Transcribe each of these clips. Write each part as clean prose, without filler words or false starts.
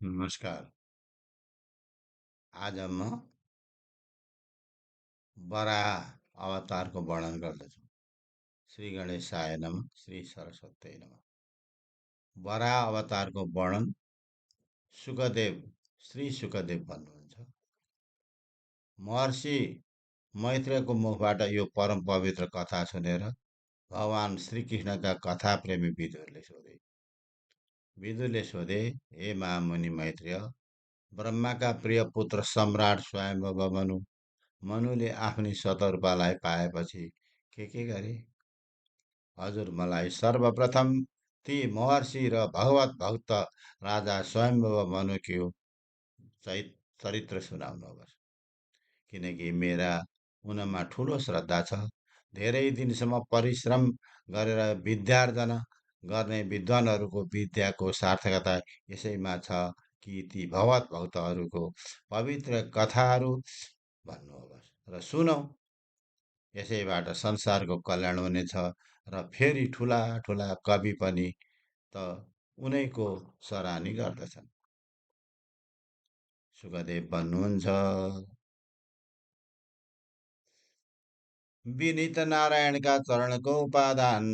नमस्कार। आज म वराह अवतारको वर्णन गर्दछु। श्री गणेशाय नमः, श्री सरस्वत्यै नमः। वराह अवतारको वर्णन सुकदेव, श्री सुकदेव भन्नुहुन्छ। महर्षि मैत्रेयको मुखबाट यो परम पवित्र कथा सुनेर भगवान श्रीकृष्णका कथा प्रेमी विदुरले सोधे, हे महामुनि मैत्रेय, ब्रह्माका प्रिय पुत्र सम्राट स्वयम्भव मनुले आफ्नी शतरूपालाई पाएपछि के गरे? हजुर, मलाई सर्वप्रथम ती महर्षि र भगवत भक्त राजा स्वयम्भव मनुको चरित्र सुनाउनुहोस्, किनकि मेरा उनमा ठुलो श्रद्धा छ। धेरै दिनसम्म परिश्रम गरेर विद्यार्जन गर्ने विद्वानहरूको विद्याको सार्थकता यसैमा छ कि ती भगवत भक्तहरूको पवित्र कथाहरू भन्नुहोस् र सुनौ। यसैबाट संसारको कल्याण हुनेछ र फेरि ठुला ठुला कवि पनि त उनैको सराहनी गर्दछन्। सुखदेव भन्नुहुन्छ, विनीत नारायणका चरणको उपादान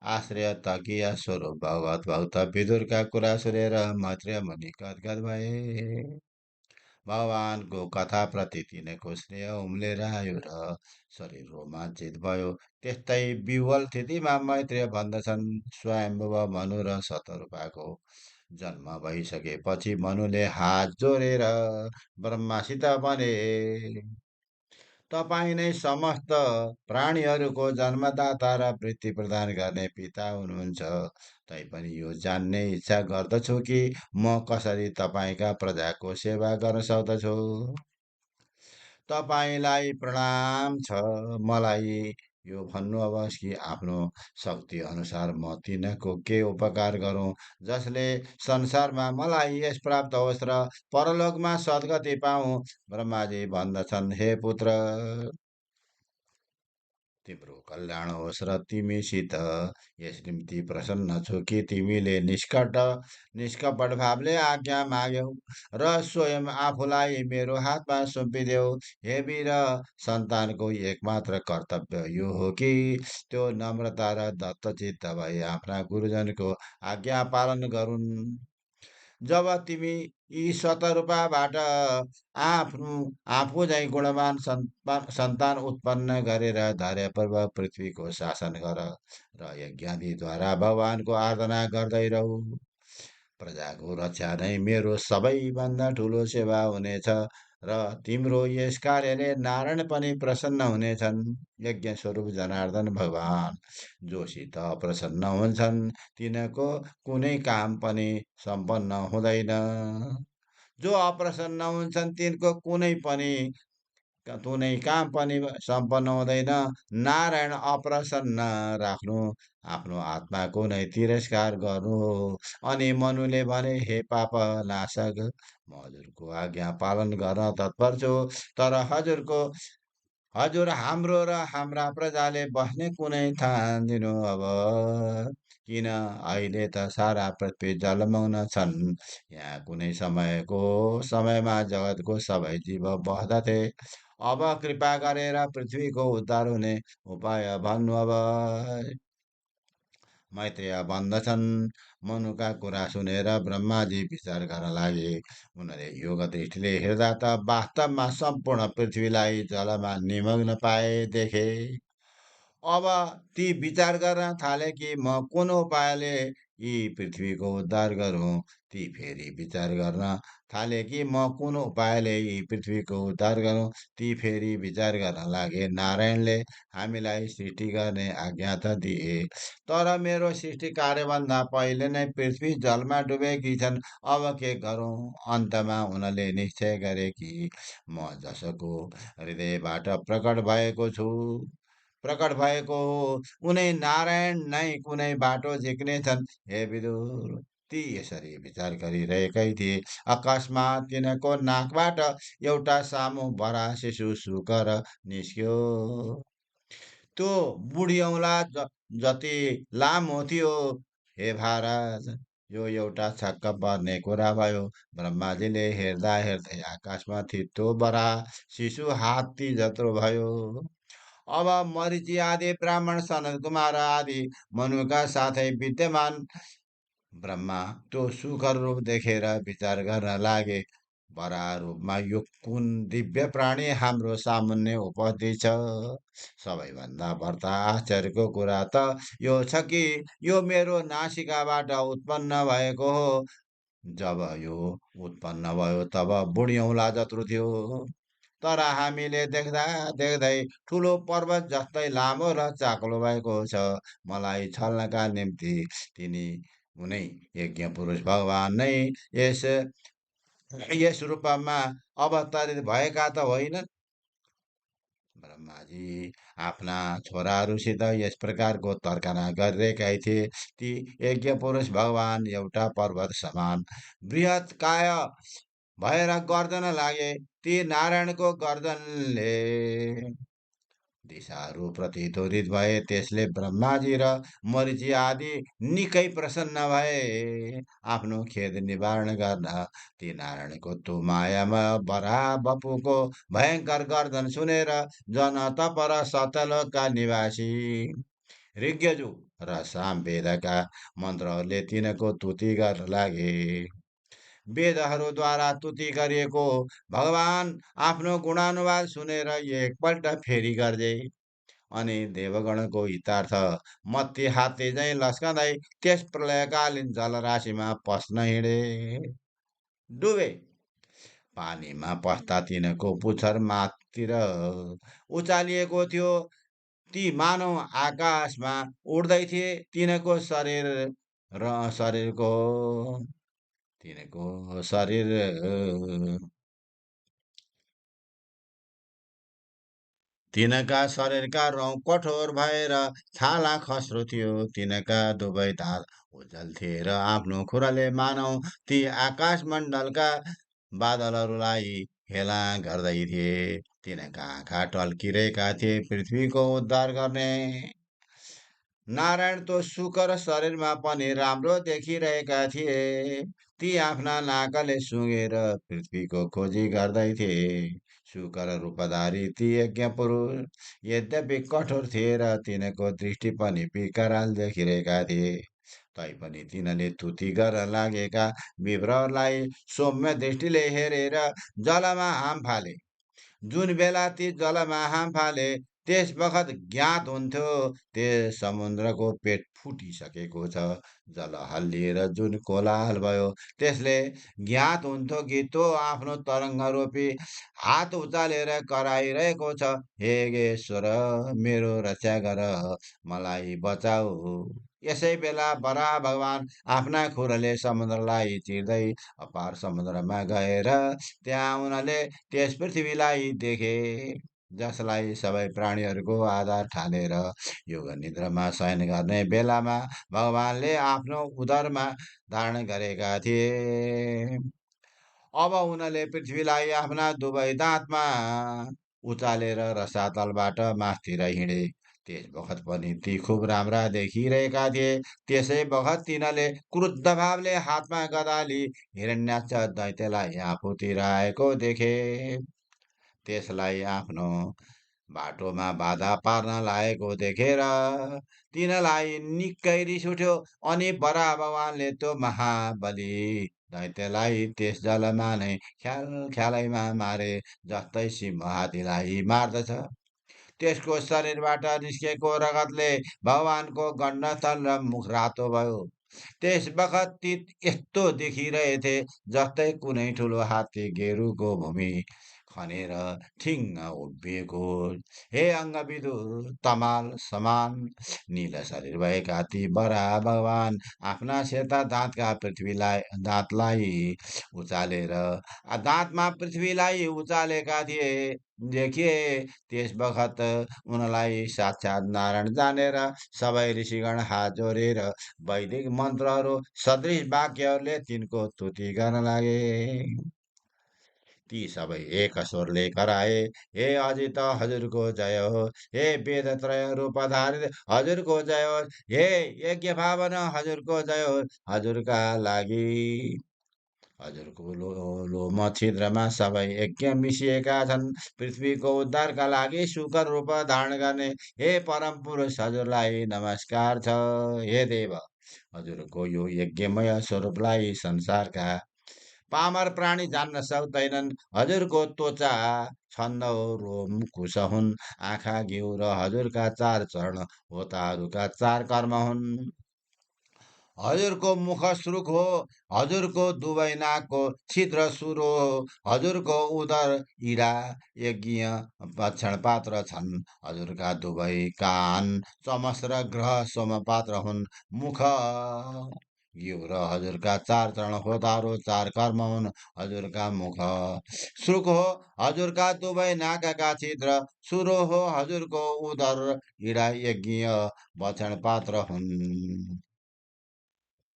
आश्रय तकिया स्वरूप भगवत भक्त विदुरका कुरा सुनेर मैत्रेय मुनि गदगद भए। भगवानको कथाप्रति तिनको स्नेह उम्लेर आयो र शरीर रोमाञ्चित भयो। त्यस्तै विह्वल स्थितिमा मैत्रेय भन्दछन्, स्वयम्भव मनु र शतरूपाको जन्म भइसकेपछि मनुले हात जोडेर ब्रह्मासित भने, तपाईँ नै समस्त प्राणीहरूको जन्मदाता र वृत्ति प्रदान गर्ने पिता हुनुहुन्छ। तैपनि यो जान्ने इच्छा गर्दछु कि म कसरी तपाईँका प्रजाको सेवा गर्न सक्दछु। तपाईँलाई प्रणाम छ। मलाई यो भन्नुहोस् कि आफ्नो शक्ति अनुसार म तिनको के उपकार गरौँ जसले संसारमा मलाई यश प्राप्त होस् र परलोकमा सद्गति पाऊँ। ब्रह्माजी भन्दछन्, हे पुत्र, तिम्रो कल्याण होस् र तिमीसित यस निम्ति प्रसन्न छु कि तिमीले निष्कपट भावले आज्ञा माग्यौ र स्वयं आफूलाई मेरो हातमा सुम्पिदेऊ। हे वीर, सन्तानको एकमात्र कर्तव्य यो हो कि त्यो नम्रता र दत्तचित्त भई आफ्ना गुरुजनको आज्ञा पालन गरून्। जब तिमी यी शतरूपाबाट आफू झैँ गुणवान सन्तान उत्पन्न गरेर धैर्यपूर्व पृथ्वीको शासन गर र यज्ञादिद्वारा भगवानको आराधना गर्दै रहु। प्रजाको रक्षा नै मेरो सबैभन्दा ठुलो सेवा हुनेछ र तिम्रो यस कार्यले नारायण पनि प्रसन्न हुनेछन्। यज्ञ स्वरूप जनार्दन भगवान जोसित प्रसन्न हुन्छन्, तिनको कुनै काम पनि सम्पन्न हुँदैन। जो अप्रसन्न हुन्छन् तिनको कुनै काम पनि सम्पन्न हुँदैन। नारायण अप्रसन्न राख्नु आफ्नो आत्माको नै तिरस्कार गर्नु हो। अनि मनुले भने, हे पाप नाशक, म हजुरको आज्ञा पालन गर्न तत्पर छु, तर हजुर हाम्रो र हाम्रा प्रजाले बस्ने कुनै ठाउँ दिनु अब, किन अहिले त सारा पृथ्वी जलमग्न छन्। यहाँ कुनै समयमा जगतको सबै जीव बस्दथे। अब कृपा गरेर पृथ्वीको उद्धार हुने उपाय भन्नु अब। मैत्रेय भन्दछन्, मनुका कुरा सुनेर ब्रह्माजी विचार गर्न लागे। उनले योग दृष्टिले हेर्दा त वास्तवमा सम्पूर्ण पृथ्वीलाई जलमा निमग्न पाए देखे। अब ती विचार गर्न थाले कि म कुन उपायले यी पृथ्वीको उद्धार गरौँ। ती फेरि विचार गर्न थाले कि म कुन उपायले यी पृथ्वीको उद्धार गरौँ। ती फेरि विचार गर्न लागे। नारायणले हामीलाई सृष्टि गर्ने आज्ञा त दिए, तर मेरो सृष्टि कार्यभन्दा पहिले नै पृथ्वी जलमा डुबेकी छन्। अब के गरौँ। अन्तमा उनले निश्चय गरे कि म जसको हृदयबाट प्रकट भएको हो, उनै नारायण नै कुनै बाटो झिक्नेछन्। हे विदुर, ती यसरी विचार गरिरहेकै थिए, अकस्मात तिनको नाकबाट एउटा सामु बडा शिशु सुकर निस्क्यो। त्यो बुढी औँला जति लामो थियो। हे महाराज, यो एउटा छक्क पर्ने कुरा भयो। ब्रह्माजीले हेर्दा हेर्दै आकाशमा थितो बरा शिशु हात्ती जत्रो भयो। अब मरिची आदि ब्राह्मण सनत कुमार आदि मनुका साथै विद्यमान ब्रह्मा त्यो सुखर रूप देखेर विचार गर्न लागे, वराह रूपमा यो कुन दिव्य प्राणी हाम्रो सामुन्ने उपस्थित छ। सबैभन्दा बढ्ता आश्चर्यको कुरा त यो छ कि यो मेरो नासिकाबाट उत्पन्न भएको हो। जब यो उत्पन्न भयो तब बुढी जत्रो थियो। तर हामीले देख्दा देख्दै ठुलो पर्वत जस्तै लामो र चाक्लो भएको छ। मलाई छल्नका निम्ति तिनी उनै यज्ञ पुरुष भगवान नै यस यस रूपमा अवतरित भएका त होइनन्। ब्रह्माजी आफ्ना छोराहरूसित यस प्रकारको तर्कना गरिरहेका थिए। ती यज्ञ पुरुष भगवान एउटा पर्वत समान बृहत् काय भएर गर्दन लागे। ती नारायणको गर्दनले दिशाहरू प्रतिध्वनित भए। त्यसले ब्रह्माजी र मरिची आदि निकै प्रसन्न भए। आफ्नो खेद निवारण गर्न ती नारायणको त्यो मायामा बराह बपुको भयङ्कर गर्दन सुनेर जन तप र सत्यलोकका निवासी ऋग्यजु र सामवेदका मन्त्रहरूले तिनको तुति गर्न लागे। वेदहरूद्वारा तुति गरिएको भगवान आफ्नो गुणानुवाद सुनेर एकपल्ट फेरि गर्जे। अनि देवगणको हितार्थ मत्ती हात्ती झैँ लस्कँदै त्यस प्रलयकालीन जलराशिमा पस्न हिँडे। डुबे। पानीमा पस्दा तिनको पुच्छर माथितिर उचालिएको थियो। ती मानव आकाशमा उड्दै थिए। र शरीरको तिनको शरीर तिनका शरीरका रौँ कठोर भएर छाला खस्रो थियो। तिनका दुवै दाँत उज्जल थिए र आफ्नो खुराले मानव ती आकाशमण्डलका बादलहरूलाई हेला गर्दै थिए। तिनका आँखा टल्किरहेका थिए पृथ्वीको उद्धार गर्ने। नारायण तो सुकर शरीरमा पनि राम्रो देखिरहेका थिए। ती आफ्ना नाकले सुँघेर पृथ्वीको खोजी गर्दै थिए। शुकर रूपधारी ती यज्ञ पुरुष यद्यपि कठोर थिए र तिनको दृष्टि पनि विकराल देखिरहेका थिए, तैपनि तिनले तुति गर्न लागेका विप्रहरूलाई सौम्य दृष्टिले हेरेर जलमा हाम फाले। जुन बेला ती जलमा हाम फाले त्यस बखत ज्ञात हुन्थ्यो त्यस समुद्रको पेट फुटिसकेको छ। जल हल्लिएर जुन कोलाहल भयो त्यसले ज्ञात हुन्थ्यो कि त्यो आफ्नो तरङ्गरूपी हात उचालेर कराइरहेको छ, हे ईश्वर मेरो रक्षा गर, मलाई बचाऊ। यसै बेला बराह भगवान आफ्ना खुरले समुद्रलाई चिर्दै अपार समुद्रमा गएर त्यहाँ उनले त्यस पृथ्वीलाई देखे, जसलाई सबै प्राणीहरूको आधार ठानेर योग निद्रामा शयन गर्ने बेलामा भगवानले आफ्नो उदरमा धारण गरेका थिए। अब उनले पृथ्वीलाई आफ्ना दुवै दाँतमा उचालेर रसातलबाट मास्तिर हिँडे। त्यस बखत पनि ती खुब राम्रा देखिरहेका थिए। त्यसै बखत तिनले क्रुद्ध भावले हातमा गदा लिई हिरण्याक्ष दैत्यलाई आफूतिर आएको देखे। त्यसलाई आफ्नो बाटोमा बाधा पार्न लागेको देखेर तिनलाई निकै रिस उठ्यो। अनि बराह भगवानले त्यो महाबली दैत्यलाई त्यस जलमा नै ख्याल ख्यालैमा मारे, जस्तै सिंह हात्तीलाई मार्दछ। त्यसको शरीरबाट निस्केको रगतले भगवानको गण्डस्थल र मुख रातो भयो। त्यस बखत ती यस्तो देखिरहेथे जस्तै कुनै ठुलो हात्ती गेरुको भूमि खनेर ठिङ्ग उभिएको। हे अङ्गविदुर तमाल समान नील शरीर भएका ती बराह भगवान आफ्ना सेता दाँतका पृथ्वीलाई दाँतलाई उचालेर दाँतमा पृथ्वीलाई उचालेका थिए देखिए। त्यस बखत उनलाई साक्षात् नारायण जानेर सबै ऋषिगण हात जोडेर वैदिक मन्त्रहरू सदृश वाक्यहरूले तिनको स्तुति गर्न लागे। ती सबै एक स्वरले कराए, हे अजित हजुरको जय होस्, हे वेदत्रय रूपधारी हजुरको जय होस्, हे यज्ञ भावना हजुरको जय होस्, हजुरका लागि। हजुरको लोम छिद्रमा सबै यज्ञ मिसिएका छन्, पृथ्वीको उद्धारका लागि शुकर रूप धारण गर्ने हे परम पुरुष हजुरलाई नमस्कार छ। हे देव, हजुरको यो यज्ञमय स्वरूपलाई संसारका पामर प्राणी जान्न सक्दैनन्। हजुरको त्वचा छन्द रोम कुश हुन्, आँखा घिउ र हजुरका चार चरण होताहरूका चार कर्म हुन्। हजुरको मुख श्रुक हो, हजुरको दुवै नाकको छिद्र सुरो हो, हजुरको उदर इडा यज्ञ भक्षण पात्र छन्, हजुरका दुवै कान चमस र ग्रह सोमपात्र हुन्। मुख घिउ र हजुरका चार चरण होताहरू चार कर्म हुन्, हजुरका मुख श्रुक हो, हजुरका दुवै नाकका छिद्र सुरो हो, हजुरको उदर इडा यज्ञ भक्षण पात्र हुन्।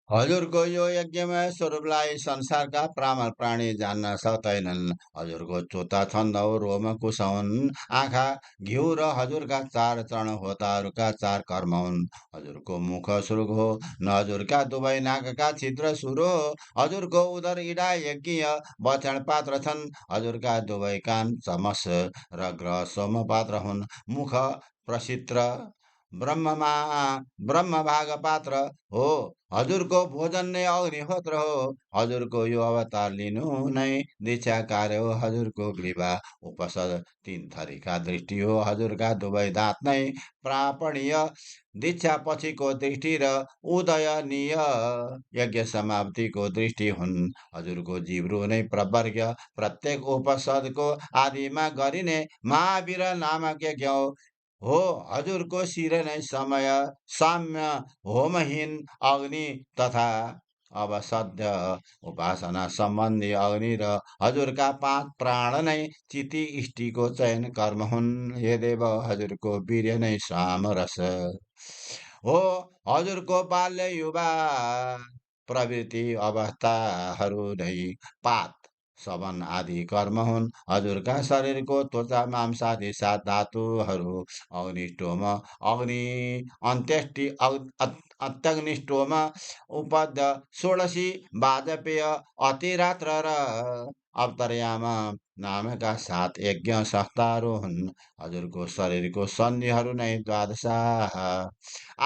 हजुरको यो यज्ञमय स्वरूपलाई संसारका प्रामर प्राणी जान्न सक्दैनन्। हजुरको चोता छन्द रोम कुश हुन्, आँखा घिउ र हजुरका चार चरण होताहरूका चार कर्म हुन्। हजुरको मुख सुर्ग हो, न हजुरका दुवै नाकका छिद्र सुरो हो, हजुरको उदर इडा यज्ञ बक्षण पात्र छन्, हजुरका दुवै कान चमस र ग्रह सोम पात्र हुन्। मुख प्रसिद्ध ब्रह्ममा ब्रह्मभाग पात्र हो, हजुरको भोजन नै अग्निहोत्र हो, हजुरको यो अवतार लिनु नै दीक्षा कार्य हो, हजुरको ग्रीवा उपसद तीन थरीका दृष्टि हो, हजुरका दुवै दाँत नै प्रापणीय दीक्षा पछिको दृष्टि र उदयनीय यज्ञ समाप्तिको दृष्टि हुन्। हजुरको जिब्रो नै प्रवर्ग प्रत्येक उपसदको आदिमा गरिने महावीर नामक यज्ञ हो, हजुरको शिर नै समय साम्य होमहीन अग्नि तथा अवसाध्य उपासना सम्बन्धी अग्नि र हजुरका पाँच प्राण नै चिति इष्टिको चयन कर्म हुन्। हे देव, हजुरको वीर्य नै सामरस हो, हजुरको बाल्य युवा प्रवृत्ति अवस्थाहरू नै पात सवन आदि कर्म हुन्। हजुरका शरीरको त्वचा मांसादि सात धातुहरू अग्निष्टोम अग्नि अन्त्येष्टि अत्यग्निष्टोम उपद षोडशी वाजपेय अतिरात्र र अवतरयाम नामका सात यज्ञ संस्थाहरू हुन्। हजुरको शरीरको सन्धिहरू नै द्वादशा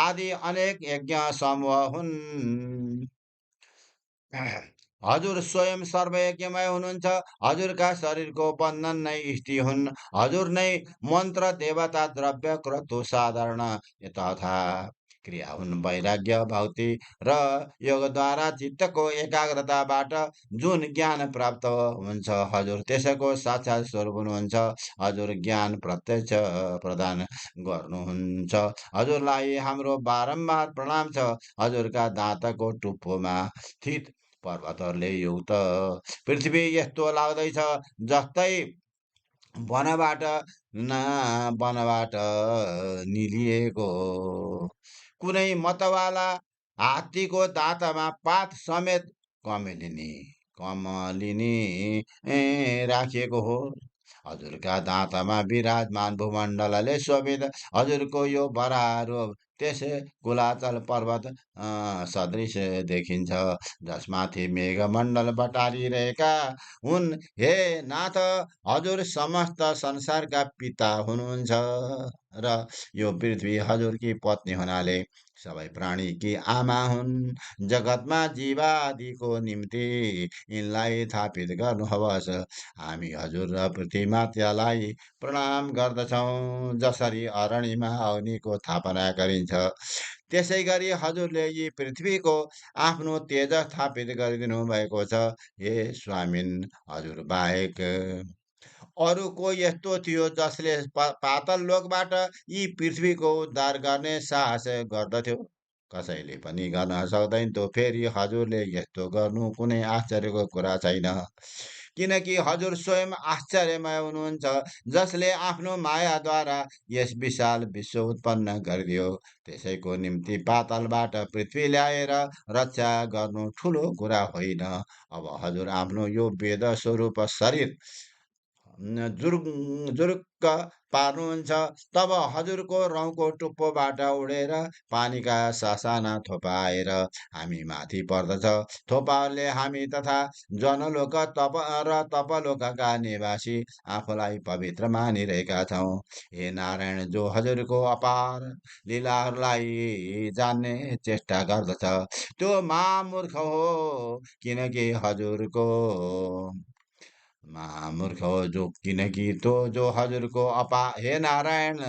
आदि अनेक यज्ञ समूह हुन्। हजुर स्वयं सर्वयज्ञमय हुनुहुन्छ, हजुरका शरीरको बन्धन नै इष्टि हुन्, हजुर नै मन्त्र देवता द्रव्य क्रतु साधारण तथा क्रिया हुन्। वैराग्य भक्ति र योगद्वारा चित्तको एकाग्रताबाट जुन ज्ञान प्राप्त हुन्छ, हजुर त्यसको साक्षात् स्वरूप हुनुहुन्छ। हजुर ज्ञान प्रत्यक्ष प्रदान गर्नुहुन्छ। हजुरलाई हाम्रो बारम्बार प्रणाम छ। हजुरका दाँतको टुप्पोमा स्थित पर्वतहरूले युक्त पृथ्वी यस्तो लाग्दैछ जस्तै वनबाट वनबाट निलिएको कुनै मतवाला हात्तीको दाँतमा पात समेत कमलिनी कमलिनी राखिएको हो। हजुरका दाँतमा विराजमान भूमण्डलले शोभित हजुरको यो बराहरू त्यसै कुलाचल पर्वत सदृश देखिन्छ, जसमाथि मेघमण्डल बटारिरहेका हुन्। हे नाथ, हजुर समस्त संसारका पिता हुनुहुन्छ र यो पृथ्वी हजुरकी पत्नी हुनाले सबै प्राणीकी आमा हुन्। जगतमा जीवादिको निम्ति यिनलाई थापित गर्नुहोस्। हामी हजुर र पृथ्वीमातालाई प्रणाम गर्दछौँ। जसरी अरणीमा अग्निको स्थापना गरिन्छ, त्यसै गरी हजुरले यी पृथ्वीको आफ्नो तेज स्थापित गरिदिनु भएको छ। हे स्वामिन, हजुर बाहेक अरू को यस्तो थियो जसले पातल लोकबाट यी पृथ्वीको उद्धार गर्ने साहस गर्दथ्यो? कसैले पनि गर्न सक्दैन त्यो फेरि हजुरले यस्तो गर्नु कुनै आश्चर्यको कुरा छैन। किनकि हजुर स्वयं आश्चर्यमय हुनुहुन्छ, जसले आफ्नो मायाद्वारा यस विशाल विश्व उत्पन्न गरिदियो। त्यसैको निम्ति पातालबाट पृथ्वी ल्याएर रक्षा गर्नु ठुलो कुरा होइन। अब हजुर आफ्नो यो वेद स्वरूप शरीर जुरुक्क पार्नुहुन्छ, तब हजुरको रौँको टुप्पोबाट उडेर पानीका ससाना थोपा आएर हामी माथि पर्दछ। थोपाहरूले हामी तथा जनलोक र तपलोकका निवासी आफूलाई पवित्र मानिरहेका छौँ। हे नारायण, जो हजुरको अपार लीलाहरूलाई जान्ने चेष्टा गर्दछ त्यो महामूर्ख हो, किनकि हजुरको महामूर्ख हो जो किनकि तो जो हजुरको हे नारायण,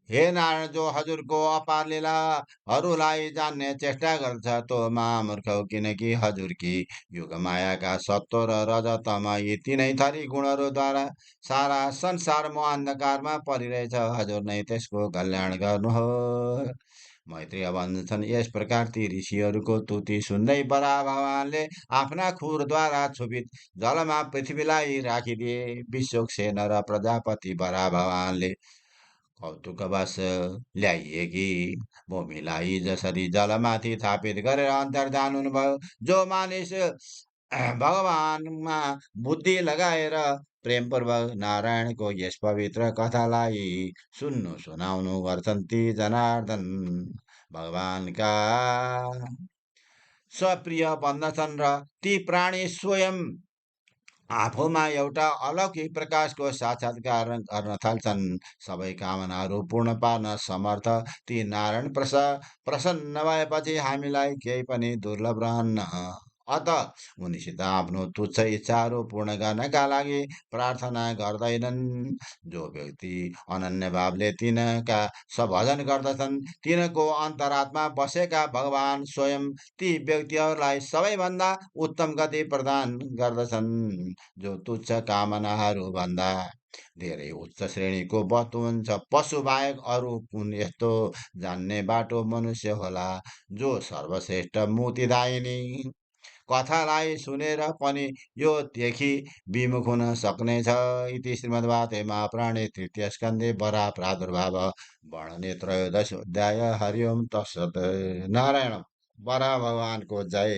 हे नारायण, जो हजुरको अपार लीलाहरूलाई जान्ने चेष्टा गर्छ त्यो महामूर्ख हो, किनकि हजुरकी युगमायाका सत्व र रजतम यी तीनै थरी गुणहरूद्वारा सारा संसार म अन्धकारमा परिरहेछ। हजुर नै त्यसको कल्याण गर्नुहोस्। मैत्रेय भन्दछन्, यस प्रकार ती ऋषिहरूको तुति सुन्दै बरा भगवानले आफ्ना खुरद्वारा छुपित जलमा पृथ्वीलाई राखिदिए। विश्वक सेन र प्रजापति बरा भगवानले कौतुकवश ल्याइएकी भूमिलाई जसरी जलमाथि थापित गरेर अन्तर्धान हुनुभयो। जो मानिस भगवानमा बुद्धि लगाएर प्रेमपूर्वक नारायणको यस पवित्र कथालाई सुनाउनु गर्छन्, ती जनार्दन भगवानका स्वप्रिय बन्दछन् र ती प्राणी स्वयं आफूमा एउटा अलौकिक प्रकाशको साक्षात्कार गर्न थाल्छन्। सबै कामनाहरू पूर्ण पार्न समर्थ ती नारायण प्रसन्न भएपछि हामीलाई केही पनि दुर्लभ रहन्न। अत उनीसित आफ्नो तुच्छ इच्छाहरू पूर्ण गर्नका लागि प्रार्थना गर्दैनन्। जो व्यक्ति अनन्य भावले तिनका भजन गर्दछन्, तिनको अन्तरात्मा बसेका भगवान स्वयं ती व्यक्तिहरूलाई सबैभन्दा उत्तम गति प्रदान गर्दछन्। जो तुच्छ कामनाहरू भन्दा धेरै उच्च श्रेणीको वस्तु हुन्छ। पशु बाहेक अरू कुन यस्तो जान्ने बाटो मनुष्य होला, जो सर्वश्रेष्ठ मुक्तिदायिनी कथालाई सुनेर पनि यो देखि विमुख हुन सक्नेछ। इति श्रीमद्भागवते महापुराणे तृतीय स्कन्धे वराह प्रादुर्भाव वर्णने त्रयोदश अध्याय। हरि ओम तत्सत्। नारायण। वराह भगवानको जय।